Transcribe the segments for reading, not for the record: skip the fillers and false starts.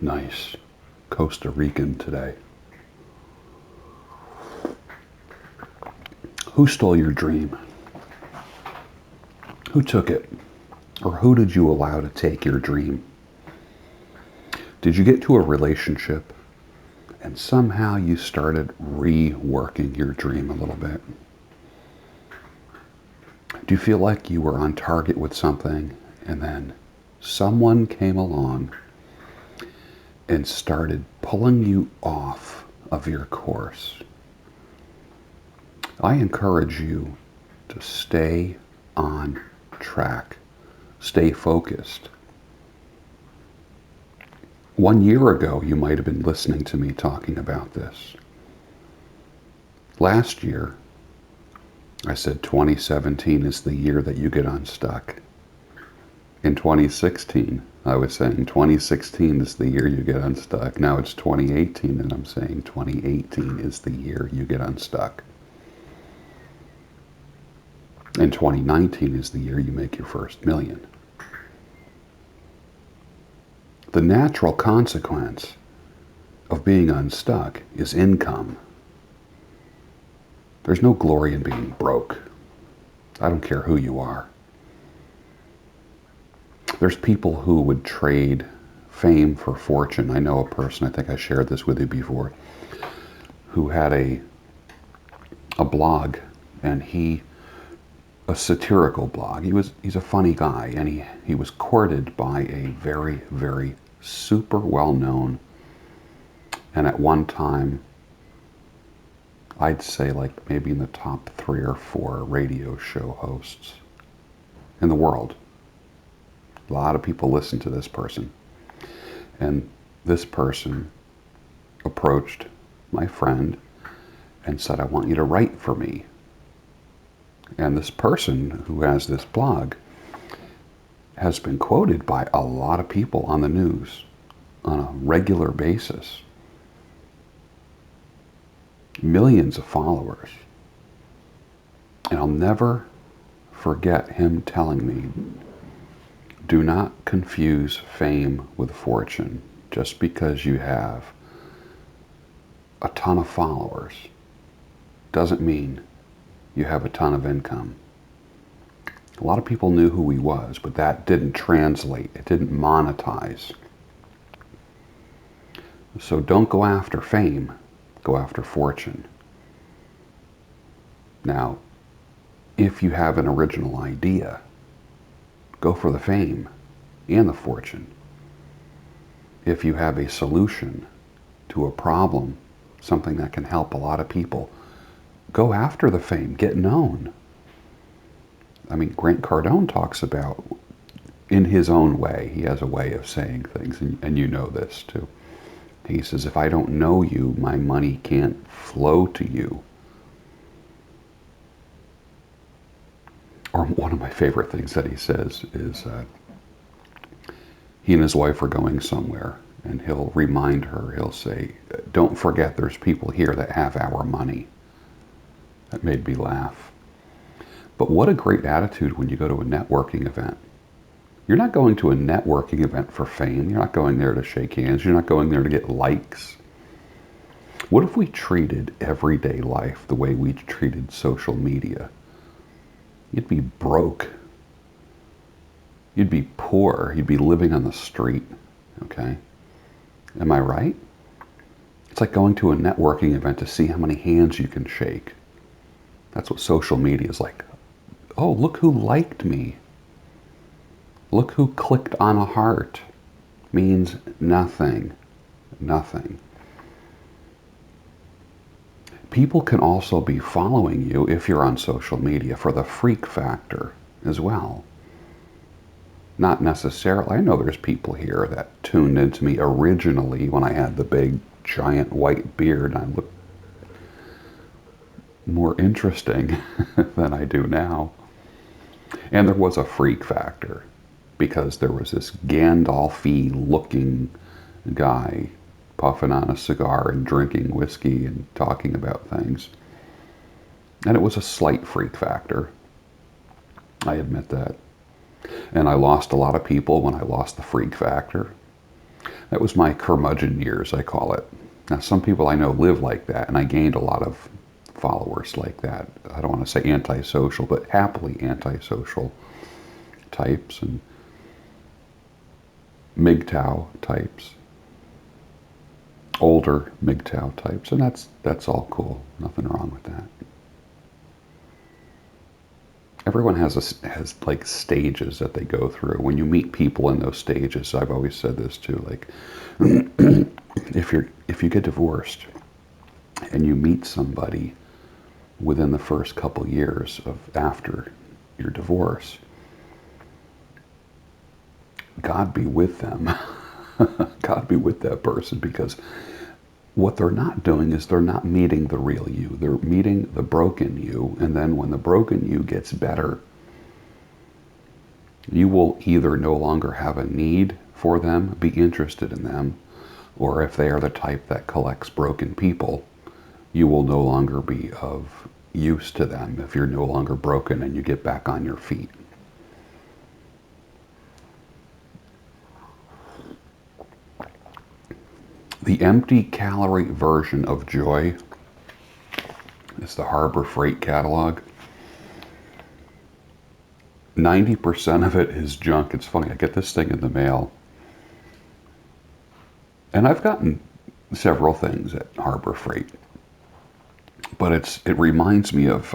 Nice. Costa Rican today. Who stole your dream? Who took it? Or who did you allow to take your dream? Did you get to a relationship and somehow you started reworking your dream a little bit? Do you feel like you were on target with something and then someone came along and started pulling you off of your course? I encourage you to stay on track. Stay focused. 1 year ago, you might have been listening to me talking about this. Last year, I said 2017 is the year that you get unstuck. In 2016, I was saying 2016 is the year you get unstuck. Now it's 2018 and I'm saying 2018 is the year you get unstuck. And 2019 is the year you make your first million. The natural consequence of being unstuck is income. There's no glory in being broke. I don't care who you are. There's people who would trade fame for fortune. I know a person, I think I shared this with you before, who had a blog, and a satirical blog. He's a funny guy, and he was courted by a very, very super well-known, and at one time, I'd say like maybe in the top 3 or 4 radio show hosts in the world. A lot of people listen to this person. And this person approached my friend and said, I want you to write for me. And this person who has this blog has been quoted by a lot of people on the news on a regular basis. Millions of followers. And I'll never forget him telling me, do not confuse fame with fortune. Just because you have a ton of followers doesn't mean you have a ton of income. A lot of people knew who he was, but that didn't translate. It didn't monetize. So don't go after fame. Go after fortune. Now, if you have an original idea, go for the fame and the fortune. If you have a solution to a problem, something that can help a lot of people, go after the fame, get known. I mean, Grant Cardone talks about, in his own way, he has a way of saying things, and you know this too. He says, if I don't know you, my money can't flow to you. Or one of my favorite things that he says is, he and his wife are going somewhere, and he'll remind her, he'll say, don't forget there's people here that have our money. That made me laugh. But what a great attitude when you go to a networking event. You're not going to a networking event for fame. You're not going there to shake hands. You're not going there to get likes. What if we treated everyday life the way we treated social media? You'd be broke. You'd be poor. You'd be living on the street. Okay? Am I right? It's like going to a networking event to see how many hands you can shake. That's what social media is like. Oh, look who liked me. Look who clicked on a heart. Means nothing. Nothing. People can also be following you if you're on social media for the freak factor as well. Not necessarily. I know there's people here that tuned into me originally when I had the big giant white beard and I looked more interesting than I do now. And there was a freak factor because there was this Gandalf-y looking guy puffing on a cigar and drinking whiskey and talking about things. And it was a slight freak factor. I admit that. And I lost a lot of people when I lost the freak factor. That was my curmudgeon years, I call it. Now, some people I know live like that, and I gained a lot of followers like that. I don't want to say antisocial, but happily antisocial types and MGTOW types, older MGTOW types, and that's all cool. Nothing wrong with that. Everyone has like stages that they go through. When you meet people in those stages, I've always said this too. Like, if you get divorced and you meet somebody within the first couple years of after your divorce, God be with them. God be with that person, because what they're not doing is they're not meeting the real you. They're meeting the broken you. And then when the broken you gets better, you will either no longer have a need for them, be interested in them, or if they are the type that collects broken people, you will no longer be of use to them if you're no longer broken and you get back on your feet. The empty calorie version of joy is the Harbor Freight catalog. 90% of it is junk. It's funny, I get this thing in the mail, and I've gotten several things at Harbor Freight, but it reminds me of,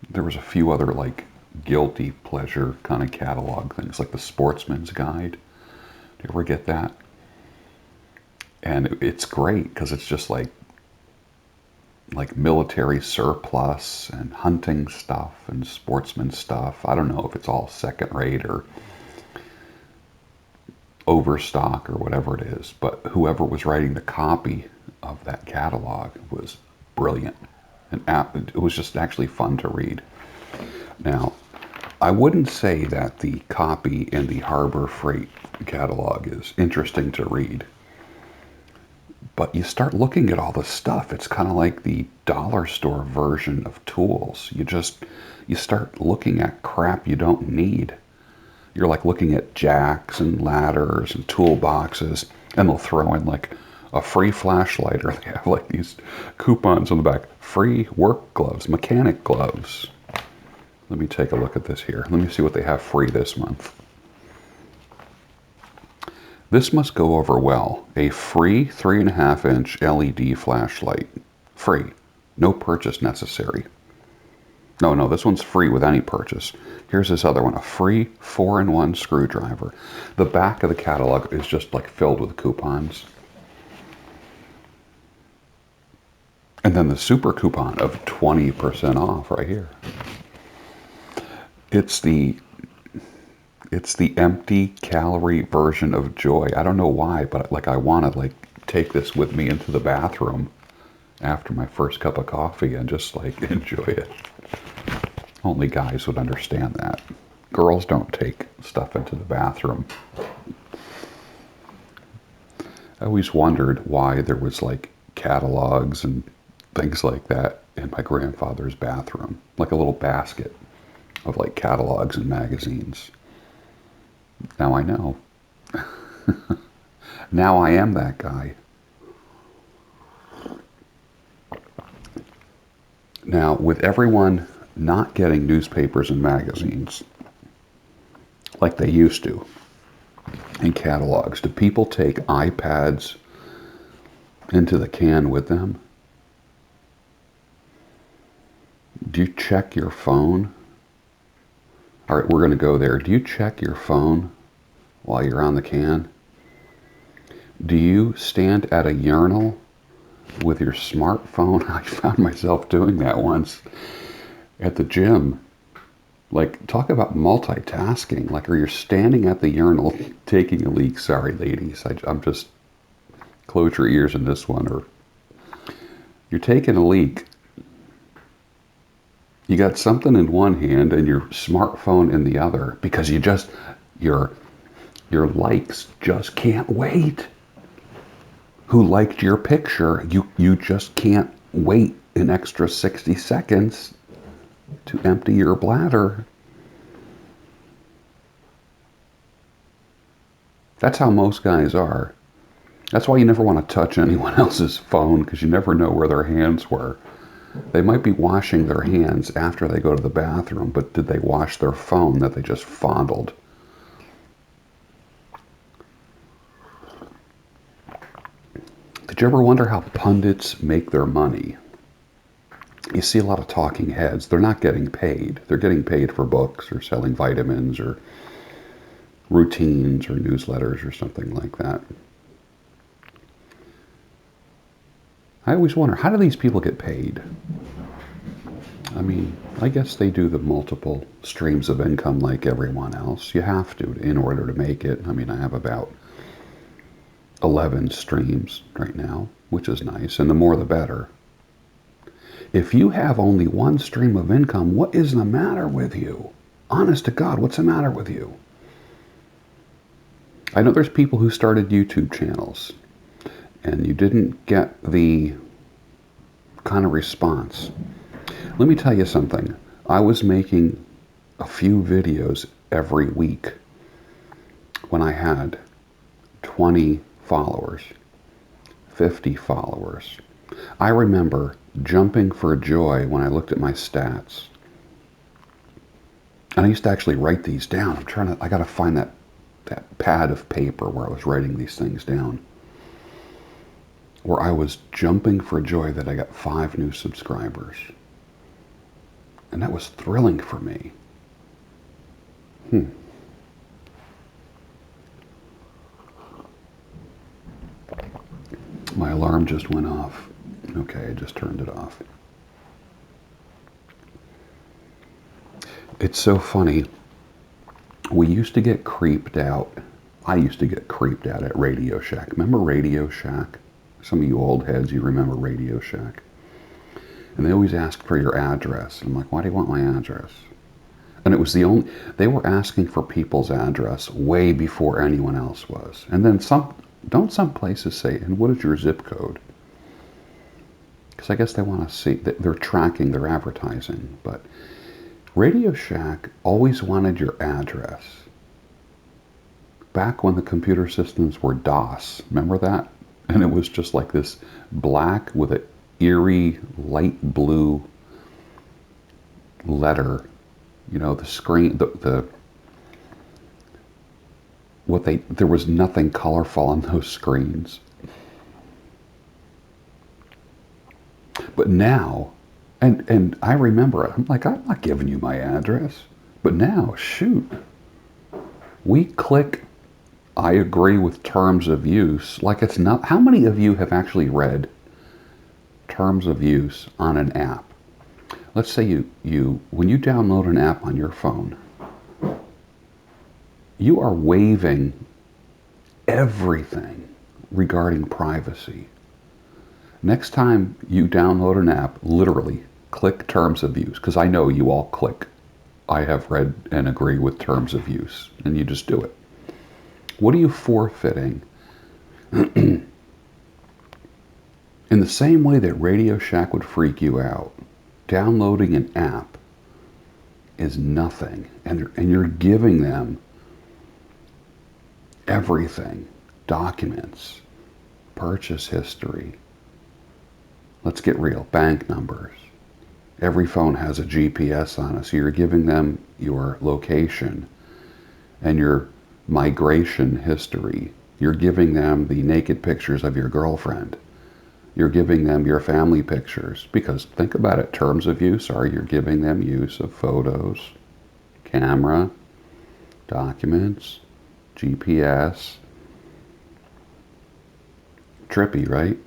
there was a few other like guilty pleasure kind of catalog things, like the Sportsman's Guide. Do you ever get that? And it's great because it's just like military surplus and hunting stuff and sportsman stuff. I don't know if it's all second rate or overstock or whatever it is, but whoever was writing the copy of that catalog was brilliant. And it was just actually fun to read. Now, I wouldn't say that the copy in the Harbor Freight catalog is interesting to read. But you start looking at all the stuff. It's kind of like the dollar store version of tools. You start looking at crap you don't need. You're like looking at jacks and ladders and toolboxes, and they'll throw in like a free flashlight, or they have like these coupons on the back. Free work gloves, mechanic gloves. Let me take a look at this here. Let me see what they have free this month. This must go over well. A free 3.5-inch LED flashlight. Free. No purchase necessary. No, this one's free with any purchase. Here's this other one. A free 4-in-1 screwdriver. The back of the catalog is just like filled with coupons. And then the super coupon of 20% off right here. It's the empty calorie version of joy. I don't know why, but like I want to like take this with me into the bathroom after my first cup of coffee and just like enjoy it. Only guys would understand that. Girls don't take stuff into the bathroom. I always wondered why there was like catalogs and things like that in my grandfather's bathroom, like a little basket of like catalogs and magazines. Now I know. Now I am that guy. Now, with everyone not getting newspapers and magazines like they used to, and catalogs, do people take iPads into the can with them? Do you check your phone? All right, we're going to go there. Do you check your phone while you're on the can? Do you stand at a urinal with your smartphone? I found myself doing that once at the gym. Like, talk about multitasking. Like, are you standing at the urinal taking a leak? Sorry, ladies. I'm just, close your ears in this one. Or you're taking a leak. You got something in one hand and your smartphone in the other, because your likes just can't wait. Who liked your picture? You just can't wait an extra 60 seconds to empty your bladder. That's how most guys are. That's why you never want to touch anyone else's phone, because you never know where their hands were. They might be washing their hands after they go to the bathroom, but did they wash their phone that they just fondled? Did you ever wonder how pundits make their money? You see a lot of talking heads. They're not getting paid. They're getting paid for books or selling vitamins or routines or newsletters or something like that. I always wonder, how do these people get paid? I mean, I guess they do the multiple streams of income like everyone else. You have to in order to make it. I mean, I have about 11 streams right now, which is nice, and the more the better. If you have only one stream of income, what is the matter with you? Honest to God, what's the matter with you? I know there's people who started YouTube channels and you didn't get the kind of response. Let me tell you something. I was making a few videos every week when I had 20 followers, 50 followers. I remember jumping for joy when I looked at my stats. And I used to actually write these down. I got to find that pad of paper where I was writing these things down, where I was jumping for joy that I got 5 new subscribers. And that was thrilling for me. My alarm just went off. Okay, I just turned it off. It's so funny. We used to get creeped out. I used to get creeped out at Radio Shack. Remember Radio Shack? Some of you old heads, you remember Radio Shack. And they always asked for your address. I'm like, why do you want my address? And it was they were asking for people's address way before anyone else was. And then don't some places say, and what is your zip code? Because I guess they want to see, they're tracking their advertising. But Radio Shack always wanted your address. Back when the computer systems were DOS, remember that? And it was just like this black with an eerie light blue letter. You know, the screen, there was nothing colorful on those screens. But now, and I remember, I'm like, I'm not giving you my address. But now, shoot, we click, I agree with terms of use, like it's not. How many of you have actually read terms of use on an app? Let's say when you download an app on your phone, you are waiving everything regarding privacy. Next time you download an app, literally click terms of use, because I know you all click, I have read and agree with terms of use, and you just do it. What are you forfeiting? In the same way that Radio Shack would freak you out, downloading an app is nothing, and you're giving them everything. Documents, purchase history. Let's get real. Bank numbers. Every phone has a GPS on it, so you're giving them your location and your migration history. You're giving them the naked pictures of your girlfriend. You're giving them your family pictures, because think about it, terms of use are you're giving them use of photos, camera, documents, GPS. Trippy, right?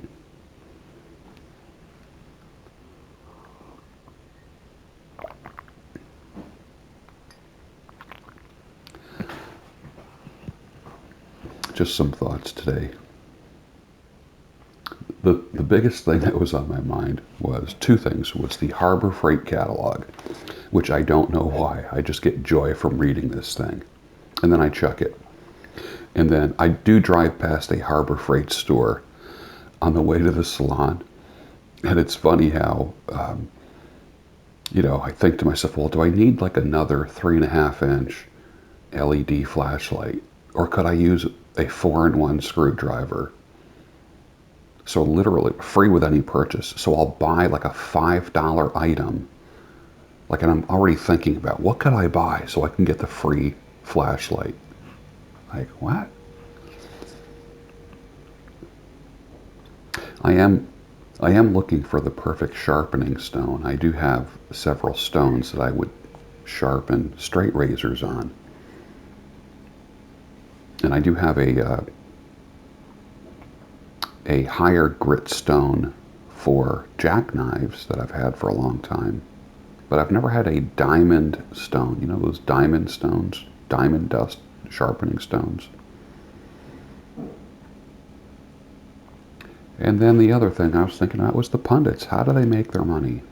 Just some thoughts today. The biggest thing that was on my mind was 2 things. Was the Harbor Freight catalog, which I don't know why. I just get joy from reading this thing. And then I chuck it. And then I do drive past a Harbor Freight store on the way to the salon. And it's funny how, I think to myself, well, do I need like another 3.5-inch LED flashlight? Or could I use a 4-in-1 screwdriver? So literally free with any purchase. So I'll buy like a $5 item. Like, and I'm already thinking about what could I buy so I can get the free flashlight. Like, what? I am looking for the perfect sharpening stone. I do have several stones that I would sharpen straight razors on. And I do have a higher grit stone for jackknives that I've had for a long time. But I've never had a diamond stone. You know those diamond stones? Diamond dust sharpening stones. And then the other thing I was thinking about was the pundits. How do they make their money?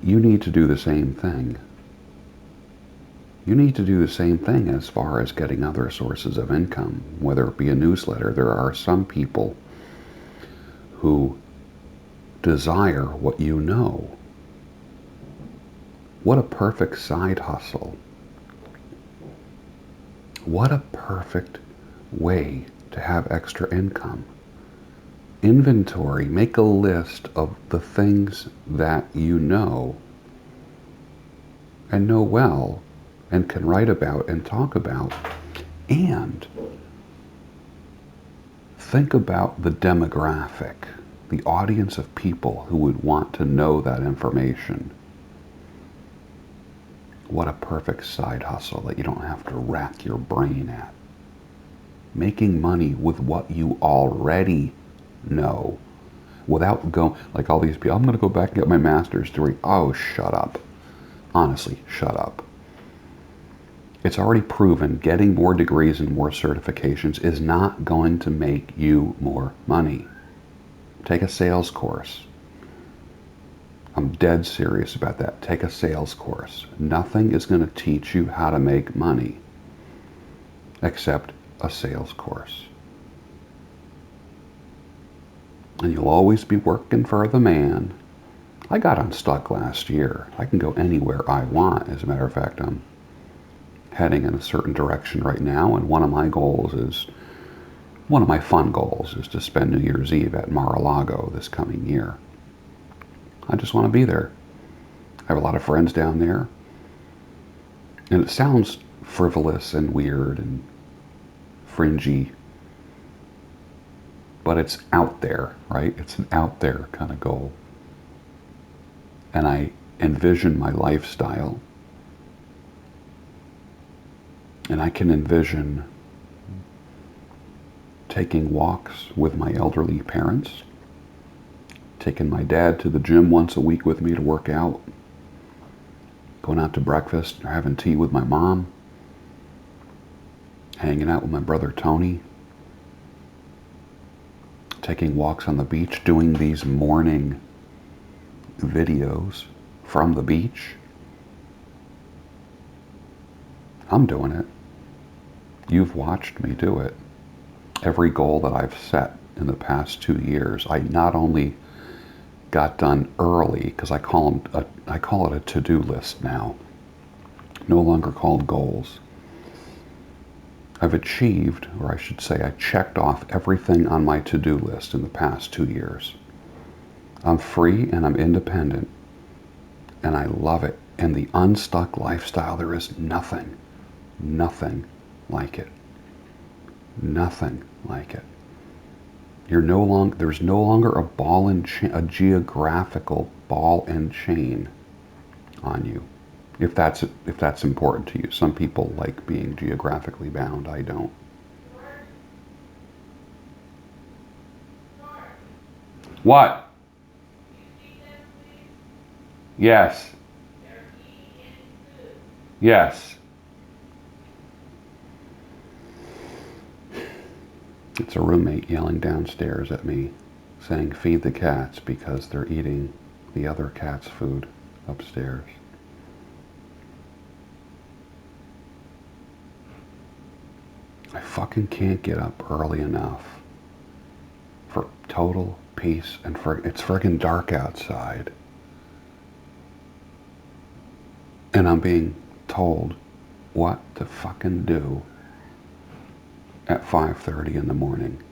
You need to do the same thing. You need to do the same thing as far as getting other sources of income, whether it be a newsletter. There are some people who desire what you know. What a perfect side hustle. What a perfect way to have extra income. Inventory, make a list of the things that you know and know well and can write about and talk about, and think about the demographic, the audience of people who would want to know that information. What a perfect side hustle that you don't have to rack your brain at. Making money with what you already know without going, like all these people, I'm going to go back and get my master's degree. Oh, shut up. Honestly, shut up. It's already proven getting more degrees and more certifications is not going to make you more money. Take a sales course. I'm dead serious about that. Take a sales course. Nothing is going to teach you how to make money except a sales course. And you'll always be working for the man. I got unstuck last year. I can go anywhere I want. As a matter of fact, I'm heading in a certain direction right now, and one of my fun goals is to spend New Year's Eve at Mar-a-Lago this coming year. I just want to be there. I have a lot of friends down there. And it sounds frivolous and weird and fringy, but it's out there, right? It's an out there kind of goal. And I envision my lifestyle, and I can envision taking walks with my elderly parents, taking my dad to the gym once a week with me to work out, going out to breakfast or having tea with my mom, hanging out with my brother Tony, taking walks on the beach, doing these morning videos from the beach. I'm doing it. You've watched me do it. Every goal that I've set in the past 2 years, I not only got done early, because I call it a to-do list now, no longer called goals. I've achieved, or I should say I checked off everything on my to-do list in the past 2 years. I'm free and I'm independent, and I love it. And the unstuck lifestyle, there is nothing like it. Nothing like it. There's no longer a geographical ball and chain on you. If that's important to you. Some people like being geographically bound. I don't. What? Yes. Yes. It's a roommate yelling downstairs at me, saying feed the cats because they're eating the other cat's food upstairs. I fucking can't get up early enough for total peace and it's friggin' dark outside. And I'm being told what to fucking do. at 5:30 in the morning.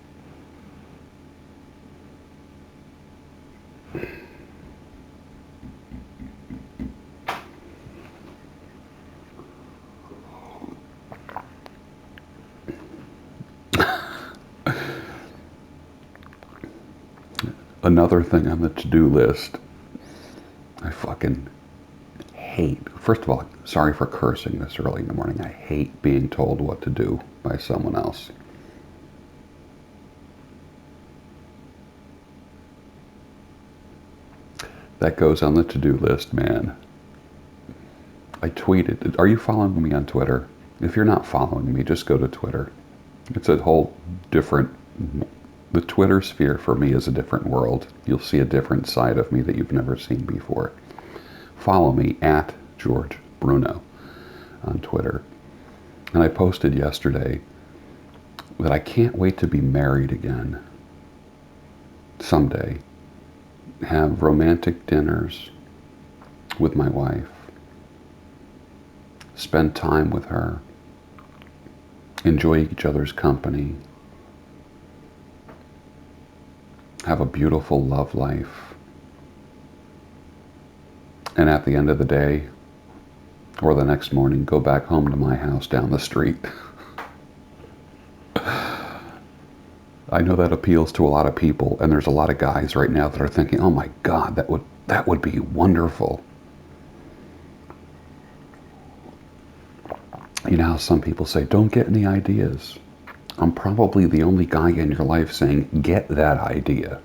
Another thing on the to-do list, I fucking hate. First of all, sorry for cursing this early in the morning. I hate being told what to do by someone else. That goes on the to-do list, man. I tweeted. Are you following me on Twitter? If you're not following me, just go to Twitter. It's a whole different. The Twitter sphere for me is a different world. You'll see a different side of me that you've never seen before. Follow me at George Bruno on Twitter. And I posted yesterday that I can't wait to be married again someday. Have romantic dinners with my wife. Spend time with her. Enjoy each other's company. Have a beautiful love life. And at the end of the day, or the next morning, go back home to my house down the street. I know that appeals to a lot of people, and there's a lot of guys right now that are thinking, oh my God, that would be wonderful. You know how some people say, don't get any ideas. I'm probably the only guy in your life saying, get that idea.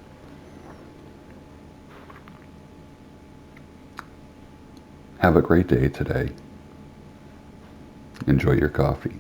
Have a great day today. Enjoy your coffee.